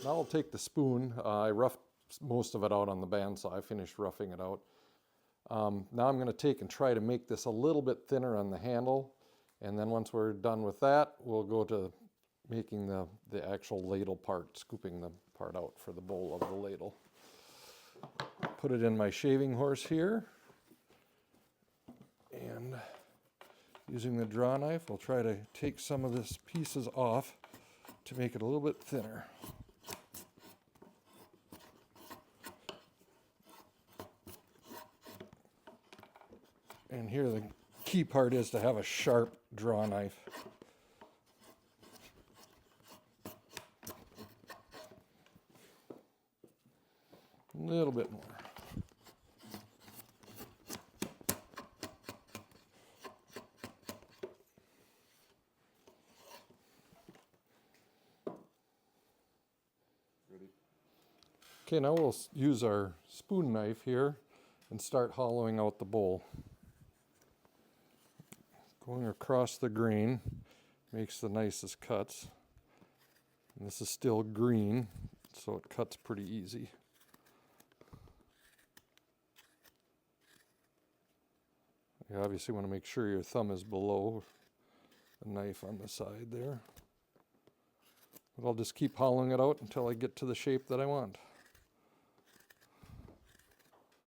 Now I'll take the spoon. I roughed most of it out on the bandsaw. I finished roughing it out. Now I'm going to take and try to make this a little bit thinner on the handle. And then once we're done with that, we'll go to making the actual ladle part, scooping the part out for the bowl of the ladle. Put it in my shaving horse here. And using the draw knife, I'll try to take some of this pieces off to make it a little bit thinner. And here the key part is to have a sharp draw knife. A little bit more. Okay, now we'll use our spoon knife here and start hollowing out the bowl. Going across the grain makes the nicest cuts. And this is still green, so it cuts pretty easy. You obviously want to make sure your thumb is below the knife on the side there. But I'll just keep hollowing it out until I get to the shape that I want.